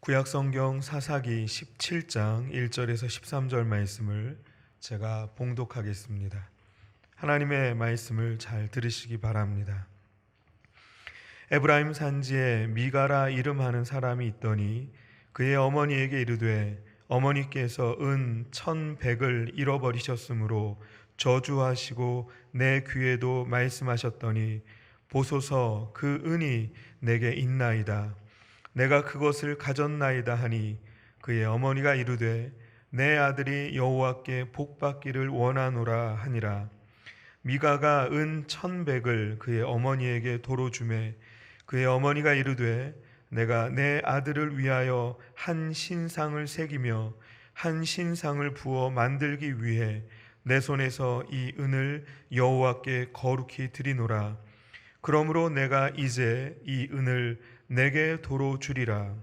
구약성경 사사기 17장 1절에서 13절 말씀을 제가 봉독하겠습니다. 하나님의 말씀을 잘 들으시기 바랍니다. 에브라임 산지에 미가라 이름하는 사람이 있더니 그의 어머니에게 이르되 어머니께서 은 1,100을 잃어버리셨으므로 저주하시고 내 귀에도 말씀하셨더니 보소서 그 은이 내게 있나이다. 내가 그것을 가졌나이다 하니 그의 어머니가 이르되 내 아들이 여호와께 복받기를 원하노라 하니라. 미가가 은 1,100을 그의 어머니에게 도로 주매 그의 어머니가 이르되 내가 내 아들을 위하여 한 신상을 새기며 한 신상을 부어 만들기 위해 내 손에서 이 은을 여호와께 거룩히 드리노라. 그러므로 내가 이제 이 은을 내게 도로 주리라.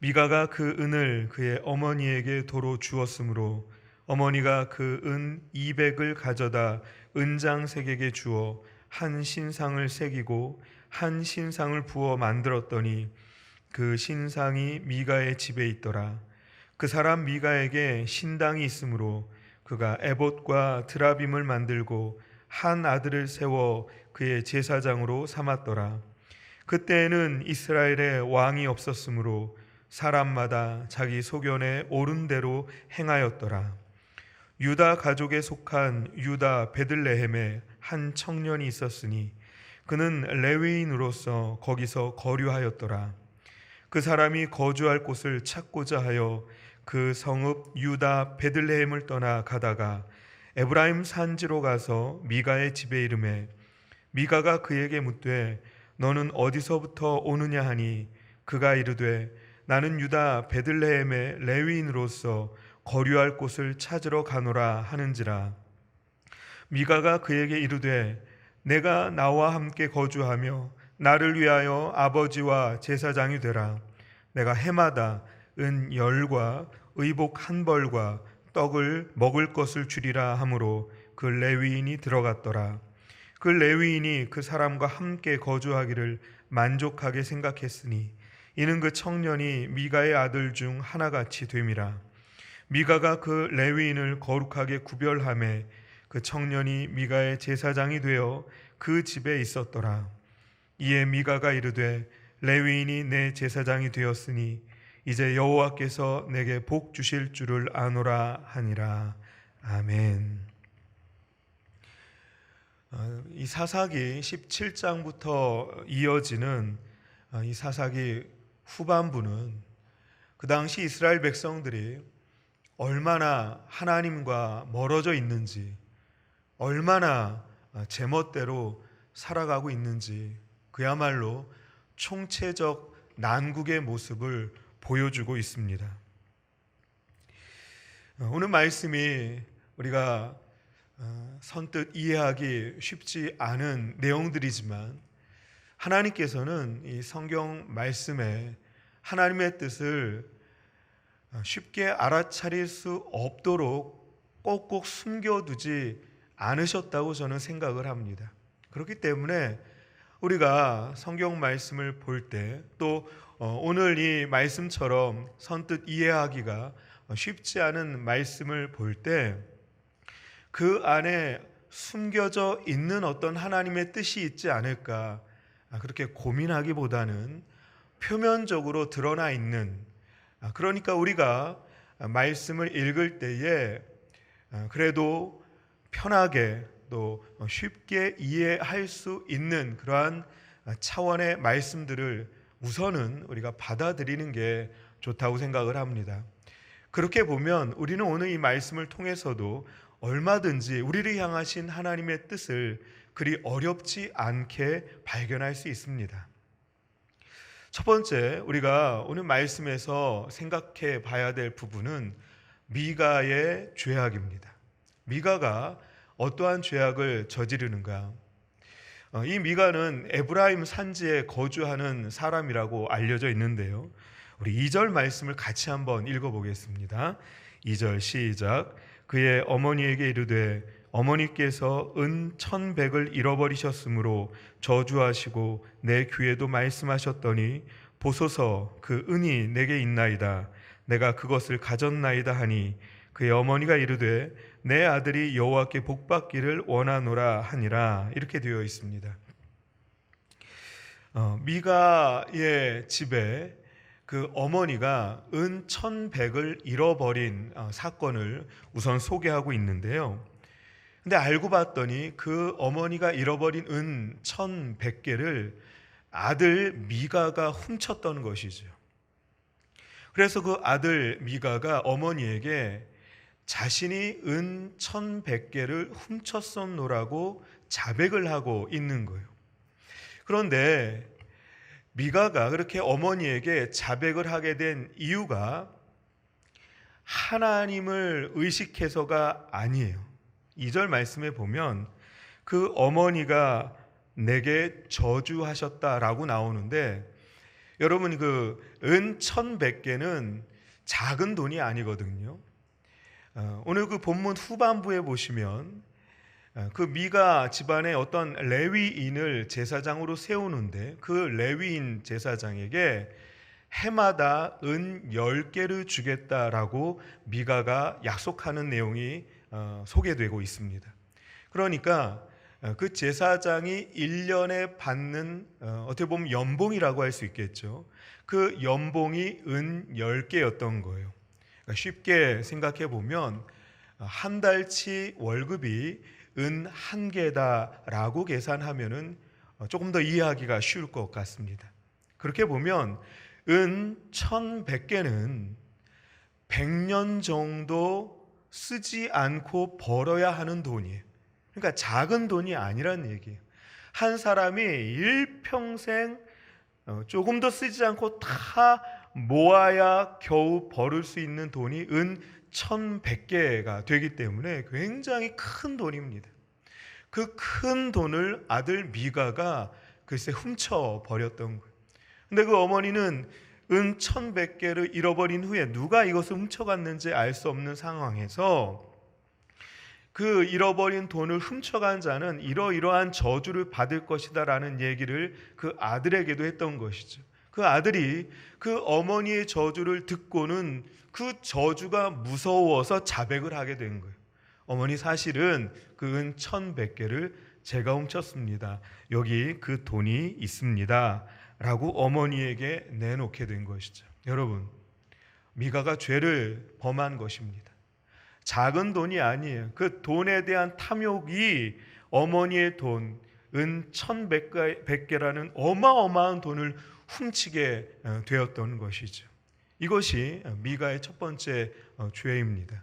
미가가 그 은을 그의 어머니에게 도로 주었으므로 어머니가 그 은 200을 가져다 은장색에게 주어 한 신상을 새기고 한 신상을 부어 만들었더니 그 신상이 미가의 집에 있더라. 그 사람 미가에게 신당이 있으므로 그가 에봇과 드라빔을 만들고 한 아들을 세워 그의 제사장으로 삼았더라. 그때에는 이스라엘에 왕이 없었으므로 사람마다 자기 소견에 옳은 대로 행하였더라. 유다 가족에 속한 유다 베들레헴에 한 청년이 있었으니 그는 레위인으로서 거기서 거류하였더라. 그 사람이 거주할 곳을 찾고자 하여 그 성읍 유다 베들레헴을 떠나 가다가 에브라임 산지로 가서 미가의 집에 이르매 미가가 그에게 묻되 너는 어디서부터 오느냐 하니 그가 이르되 나는 유다 베들레헴의 레위인으로서 거류할 곳을 찾으러 가노라 하는지라. 미가가 그에게 이르되 내가 나와 함께 거주하며 나를 위하여 아버지와 제사장이 되라. 내가 해마다 은 10과 의복 1벌과 떡을 먹을 것을 주리라 하므로 그 레위인이 들어갔더라. 그 레위인이 그 사람과 함께 거주하기를 만족하게 생각했으니 이는 그 청년이 미가의 아들 중 하나같이 됨이라. 미가가 그 레위인을 거룩하게 구별하매 그 청년이 미가의 제사장이 되어 그 집에 있었더라. 이에 미가가 이르되 레위인이 내 제사장이 되었으니 이제 여호와께서 내게 복 주실 줄을 아노라 하니라. 아멘. 이 사사기 17장부터 이어지는 이 사사기 후반부는 그 당시 이스라엘 백성들이 얼마나 하나님과 멀어져 있는지, 얼마나 제멋대로 살아가고 있는지 그야말로 총체적 난국의 모습을 보여주고 있습니다. 오늘 말씀이 우리가 선뜻 이해하기 쉽지 않은 내용들이지만 하나님께서는 이 성경 말씀에 하나님의 뜻을 쉽게 알아차릴 수 없도록 꼭꼭 숨겨두지 않으셨다고 저는 생각을 합니다. 그렇기 때문에 우리가 성경 말씀을 볼 때 또 오늘 이 말씀처럼 선뜻 이해하기가 쉽지 않은 말씀을 볼 때 그 안에 숨겨져 있는 어떤 하나님의 뜻이 있지 않을까 그렇게 고민하기보다는 표면적으로 드러나 있는, 그러니까 우리가 말씀을 읽을 때에 그래도 편하게 또 쉽게 이해할 수 있는 그러한 차원의 말씀들을 우선은 우리가 받아들이는 게 좋다고 생각을 합니다. 그렇게 보면 우리는 오늘 이 말씀을 통해서도 얼마든지 우리를 향하신 하나님의 뜻을 그리 어렵지 않게 발견할 수 있습니다. 첫 번째, 우리가 오늘 말씀에서 생각해 봐야 될 부분은 미가의 죄악입니다. 미가가 어떠한 죄악을 저지르는가? 이 미가는 에브라임 산지에 거주하는 사람이라고 알려져 있는데요. 우리 2절 말씀을 같이 한번 읽어보겠습니다. 2절 시작. 그의 어머니에게 이르되 어머니께서 은 1,100을 잃어버리셨으므로 저주하시고 내 귀에도 말씀하셨더니 보소서 그 은이 내게 있나이다. 내가 그것을 가졌나이다 하니 그의 어머니가 이르되 내 아들이 여호와께 복받기를 원하노라 하니라. 이렇게 되어 있습니다. 미가의 집에 그 어머니가 은 1,100을 잃어버린 사건을 우선 소개하고 있는데요. 근데 알고 봤더니 그 어머니가 잃어버린 은 1,100개를 아들 미가가 훔쳤던 것이죠. 그래서 그 아들 미가가 어머니에게 자신이 은 1,100개를 훔쳤었노라고 자백을 하고 있는 거예요. 그런데 미가가 그렇게 어머니에게 자백을 하게 된 이유가 하나님을 의식해서가 아니에요. 2절 말씀에 보면 그 어머니가 내게 저주하셨다라고 나오는데, 여러분 그 은 1,100개는 작은 돈이 아니거든요. 오늘 그 본문 후반부에 보시면 그 미가 집안의 어떤 레위인을 제사장으로 세우는데 그 레위인 제사장에게 해마다 은 10개를 주겠다라고 미가가 약속하는 내용이 소개되고 있습니다. 그러니까 그 제사장이 1년에 받는 어떻게 보면 연봉이라고 할 수 있겠죠. 그 연봉이 은 10개였던 거예요. 그러니까 쉽게 생각해 보면 한 달치 월급이 은 1개다라고 계산하면은 조금 더 이해하기가 쉬울 것 같습니다. 그렇게 보면 은 1,100개는 100년 정도 쓰지 않고 벌어야 하는 돈이에요. 그러니까 작은 돈이 아니라는 얘기예요. 한 사람이 일평생 조금 더 쓰지 않고 다 모아야 겨우 벌을 수 있는 돈이 은 1,100개가 되기 때문에 굉장히 큰 돈입니다. 그 큰 돈을 아들 미가가 글쎄 훔쳐 버렸던 거예요. 근데 그 어머니는 은 1,100개를 잃어버린 후에 누가 이것을 훔쳐갔는지 알 수 없는 상황에서 그 잃어버린 돈을 훔쳐간 자는 이러이러한 저주를 받을 것이다 라는 얘기를 그 아들에게도 했던 것이죠. 그 아들이 그 어머니의 저주를 듣고는 그 저주가 무서워서 자백을 하게 된 거예요. 어머니, 사실은 그 은 1,100개를 제가 훔쳤습니다. 여기 그 돈이 있습니다 라고 어머니에게 내놓게 된 것이죠. 여러분, 미가가 죄를 범한 것입니다. 작은 돈이 아니에요. 그 돈에 대한 탐욕이 어머니의 돈, 은 1,100개라는 어마어마한 돈을 훔치게 되었던 것이죠. 이것이 미가의 첫 번째 죄입니다.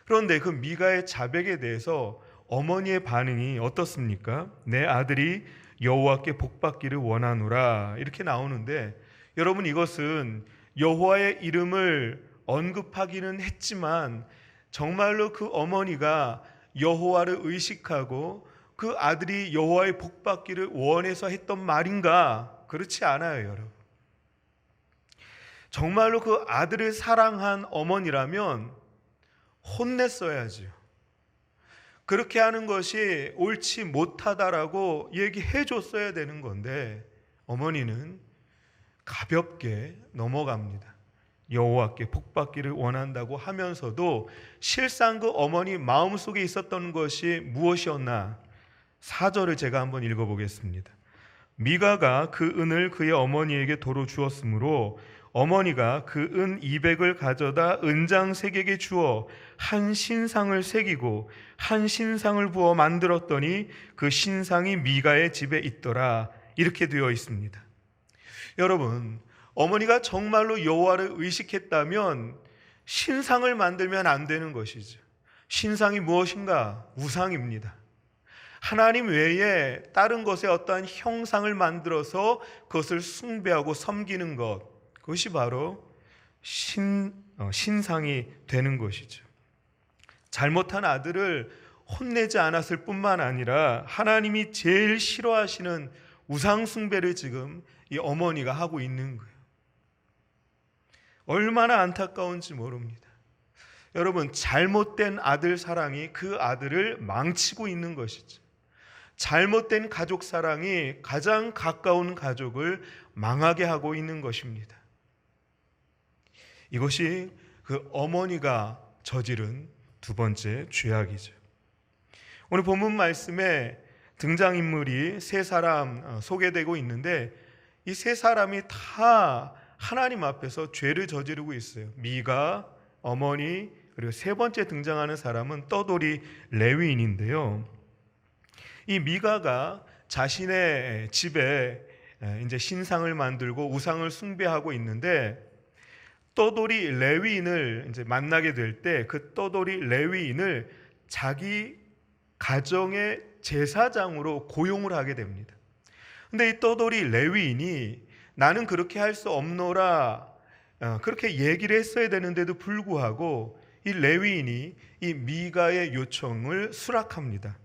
그런데 그 미가의 자백에 대해서 어머니의 반응이 어떻습니까? 내 아들이 여호와께 복받기를 원하노라, 이렇게 나오는데, 여러분 이것은 여호와의 이름을 언급하기는 했지만 정말로 그 어머니가 여호와를 의식하고 그 아들이 여호와의 복받기를 원해서 했던 말인가? 그렇지 않아요, 여러분. 정말로 그 아들을 사랑한 어머니라면 혼냈어야죠. 그렇게 하는 것이 옳지 못하다라고 얘기해 줬어야 되는 건데 어머니는 가볍게 넘어갑니다. 여호와께 복받기를 원한다고 하면서도 실상 그 어머니 마음속에 있었던 것이 무엇이었나? 4절을 제가 한번 읽어보겠습니다. 미가가 그 은을 그의 어머니에게 도로 주었으므로 어머니가 그 은 200을 가져다 은장 3개에게 주어 한 신상을 새기고 한 신상을 부어 만들었더니 그 신상이 미가의 집에 있더라. 이렇게 되어 있습니다. 여러분, 어머니가 정말로 여호와를 의식했다면 신상을 만들면 안 되는 것이죠. 신상이 무엇인가? 우상입니다. 하나님 외에 다른 것에 어떠한 형상을 만들어서 그것을 숭배하고 섬기는 것, 그것이 바로 신상이 되는 것이죠. 잘못한 아들을 혼내지 않았을 뿐만 아니라 하나님이 제일 싫어하시는 우상 숭배를 지금 이 어머니가 하고 있는 거예요. 얼마나 안타까운지 모릅니다. 여러분, 잘못된 아들 사랑이 그 아들을 망치고 있는 것이죠. 잘못된 가족 사랑이 가장 가까운 가족을 망하게 하고 있는 것입니다. 이것이 그 어머니가 저지른 두 번째 죄악이죠. 오늘 본문 말씀에 등장인물이 세 사람 소개되고 있는데 이 세 사람이 다 하나님 앞에서 죄를 저지르고 있어요. 미가, 어머니, 그리고 세 번째 등장하는 사람은 떠돌이 레위인인데요. 이 미가가 자신의 집에 이제 신상을 만들고 우상을 숭배하고 있는데 떠돌이 레위인을 이제 만나게 될 때 그 떠돌이 레위인을 자기 가정의 제사장으로 고용을 하게 됩니다. 근데 이 떠돌이 레위인이 나는 그렇게 할 수 없노라 그렇게 얘기를 했어야 되는데도 불구하고 이 레위인이 이 미가의 요청을 수락합니다.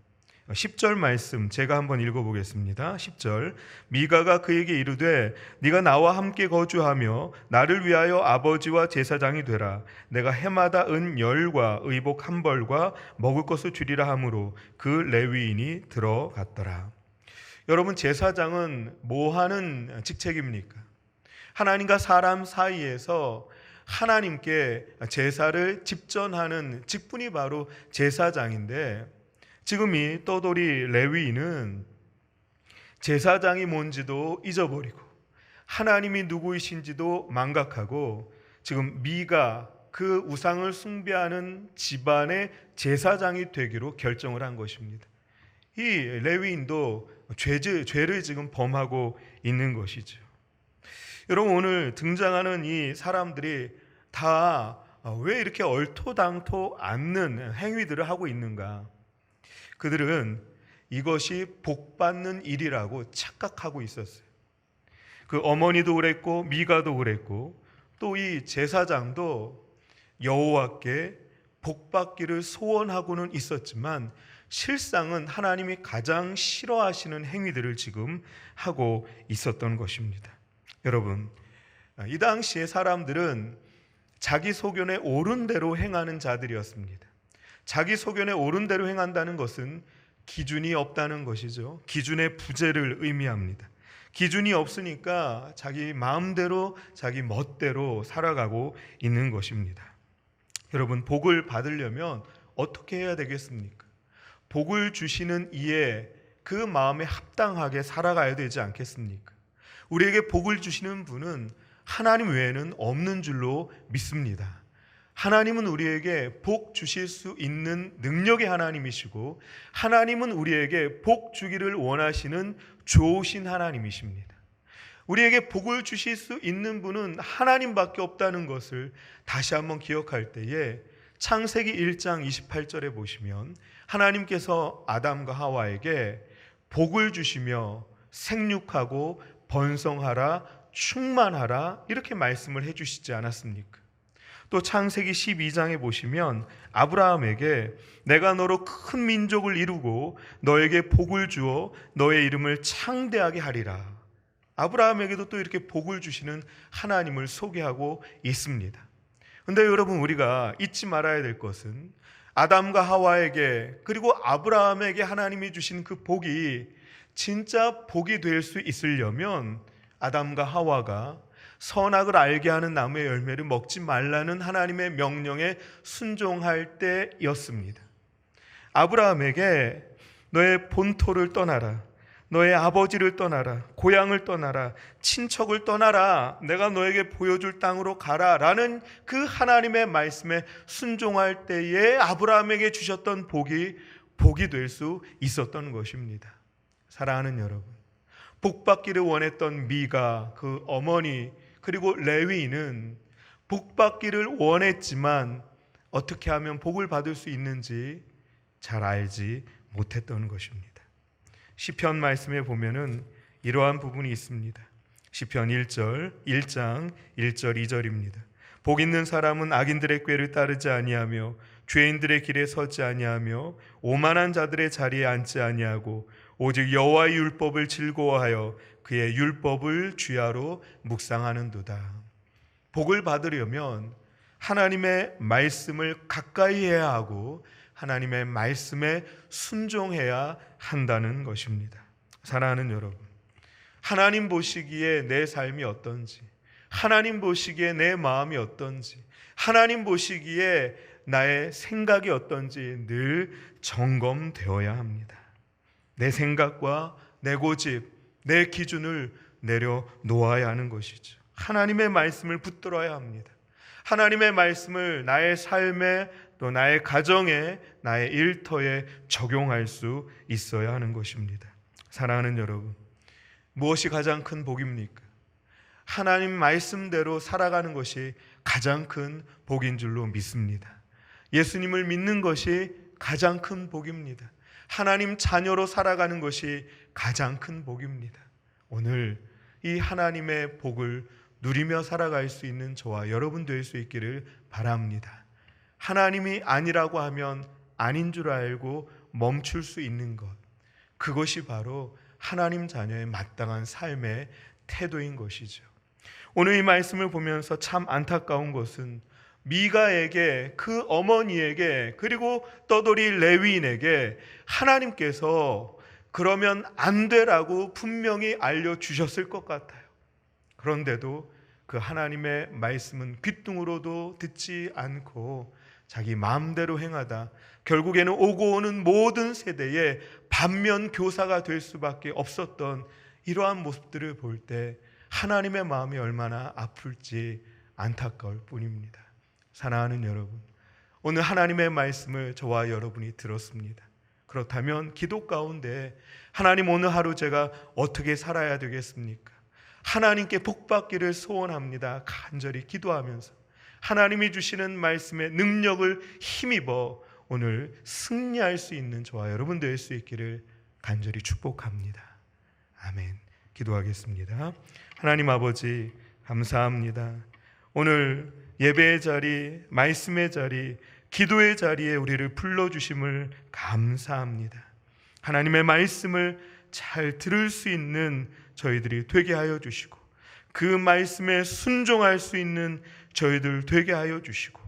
10절 말씀 제가 한번 읽어보겠습니다. 10절 미가가 그에게 이르되 네가 나와 함께 거주하며 나를 위하여 아버지와 제사장이 되라. 내가 해마다 은 10과 의복 1벌과 먹을 것을 주리라 하므로 그 레위인이 들어갔더라. 여러분, 제사장은 뭐 하는 직책입니까? 하나님과 사람 사이에서 하나님께 제사를 집전하는 직분이 바로 제사장인데 지금 이 떠돌이 레위인은 제사장이 뭔지도 잊어버리고 하나님이 누구이신지도 망각하고 지금 미가 그 우상을 숭배하는 집안의 제사장이 되기로 결정을 한 것입니다. 이 레위인도 죄를 지금 범하고 있는 것이죠. 여러분, 오늘 등장하는 이 사람들이 다 왜 이렇게 얼토당토 않는 행위들을 하고 있는가? 그들은 이것이 복받는 일이라고 착각하고 있었어요. 그 어머니도 그랬고 미가도 그랬고 또 이 제사장도 여호와께 복받기를 소원하고는 있었지만 실상은 하나님이 가장 싫어하시는 행위들을 지금 하고 있었던 것입니다. 여러분, 이 당시에 사람들은 자기 소견에 옳은 대로 행하는 자들이었습니다. 자기 소견에 옳은 대로 행한다는 것은 기준이 없다는 것이죠. 기준의 부재를 의미합니다. 기준이 없으니까 자기 마음대로 자기 멋대로 살아가고 있는 것입니다. 여러분, 복을 받으려면 어떻게 해야 되겠습니까? 복을 주시는 이에 그 마음에 합당하게 살아가야 되지 않겠습니까? 우리에게 복을 주시는 분은 하나님 외에는 없는 줄로 믿습니다. 하나님은 우리에게 복 주실 수 있는 능력의 하나님이시고 하나님은 우리에게 복 주기를 원하시는 좋으신 하나님이십니다. 우리에게 복을 주실 수 있는 분은 하나님밖에 없다는 것을 다시 한번 기억할 때에 창세기 1장 28절에 보시면 하나님께서 아담과 하와에게 복을 주시며 생육하고 번성하라 충만하라 이렇게 말씀을 해주시지 않았습니까? 또 창세기 12장에 보시면 아브라함에게 내가 너로 큰 민족을 이루고 너에게 복을 주어 너의 이름을 창대하게 하리라. 아브라함에게도 또 이렇게 복을 주시는 하나님을 소개하고 있습니다. 그런데 여러분, 우리가 잊지 말아야 될 것은 아담과 하와에게 그리고 아브라함에게 하나님이 주신 그 복이 진짜 복이 될 수 있으려면 아담과 하와가 선악을 알게 하는 나무의 열매를 먹지 말라는 하나님의 명령에 순종할 때였습니다. 아브라함에게 너의 본토를 떠나라, 너의 아버지를 떠나라, 고향을 떠나라, 친척을 떠나라, 내가 너에게 보여줄 땅으로 가라 라는 그 하나님의 말씀에 순종할 때에 아브라함에게 주셨던 복이 될 수 있었던 것입니다. 사랑하는 여러분, 복받기를 원했던 미가, 그 어머니 그리고 레위인은 복받기를 원했지만 어떻게 하면 복을 받을 수 있는지 잘 알지 못했던 것입니다. 시편 말씀에 보면은 이러한 부분이 있습니다. 시편 1장 1절 2절입니다. 복 있는 사람은 악인들의 꾀를 따르지 아니하며 죄인들의 길에 서지 아니하며 오만한 자들의 자리에 앉지 아니하고 오직 여호와의 율법을 즐거워하여 그의 율법을 주야로 묵상하는도다. 복을 받으려면 하나님의 말씀을 가까이 해야 하고 하나님의 말씀에 순종해야 한다는 것입니다. 사랑하는 여러분, 하나님 보시기에 내 삶이 어떤지, 하나님 보시기에 내 마음이 어떤지, 하나님 보시기에 나의 생각이 어떤지 늘 점검되어야 합니다. 내 생각과 내 고집, 내 기준을 내려놓아야 하는 것이죠. 하나님의 말씀을 붙들어야 합니다. 하나님의 말씀을 나의 삶에, 또 나의 가정에, 나의 일터에 적용할 수 있어야 하는 것입니다. 사랑하는 여러분, 무엇이 가장 큰 복입니까? 하나님 말씀대로 살아가는 것이 가장 큰 복인 줄로 믿습니다. 예수님을 믿는 것이 가장 큰 복입니다. 하나님 자녀로 살아가는 것이 가장 큰 복입니다. 오늘 이 하나님의 복을 누리며 살아갈 수 있는 저와 여러분 될 수 있기를 바랍니다. 하나님이 아니라고 하면 아닌 줄 알고 멈출 수 있는 것, 그것이 바로 하나님 자녀의 마땅한 삶의 태도인 것이죠. 오늘 이 말씀을 보면서 참 안타까운 것은 미가에게, 그 어머니에게, 그리고 떠돌이 레위인에게 하나님께서 그러면 안 되라고 분명히 알려주셨을 것 같아요. 그런데도 그 하나님의 말씀은 귓등으로도 듣지 않고 자기 마음대로 행하다 결국에는 오고 오는 모든 세대의 반면 교사가 될 수밖에 없었던 이러한 모습들을 볼 때 하나님의 마음이 얼마나 아플지 안타까울 뿐입니다. 사랑하는 여러분, 오늘 하나님의 말씀을 저와 여러분이 들었습니다. 그렇다면 기도 가운데 하나님, 오늘 하루 제가 어떻게 살아야 되겠습니까? 하나님께 복받기를 소원합니다. 간절히 기도하면서 하나님이 주시는 말씀의 능력을 힘입어 오늘 승리할 수 있는 저와 여러분 될 수 있기를 간절히 축복합니다. 아멘. 기도하겠습니다. 하나님 아버지, 감사합니다. 오늘 예배의 자리, 말씀의 자리, 기도의 자리에 우리를 불러주심을 감사합니다. 하나님의 말씀을 잘 들을 수 있는 저희들이 되게 하여 주시고, 그 말씀에 순종할 수 있는 저희들 되게 하여 주시고,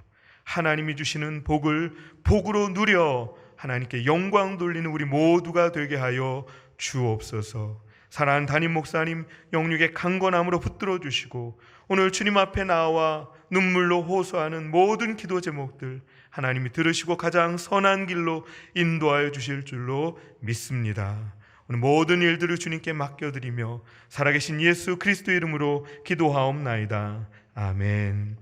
하나님이 주시는 복을 복으로 누려 하나님께 영광 돌리는 우리 모두가 되게 하여 주옵소서. 사랑하는 담임 목사님 영육의 강건함으로 붙들어 주시고, 오늘 주님 앞에 나와 눈물로 호소하는 모든 기도 제목들 하나님이 들으시고 가장 선한 길로 인도하여 주실 줄로 믿습니다. 오늘 모든 일들을 주님께 맡겨드리며 살아계신 예수 그리스도 이름으로 기도하옵나이다. 아멘.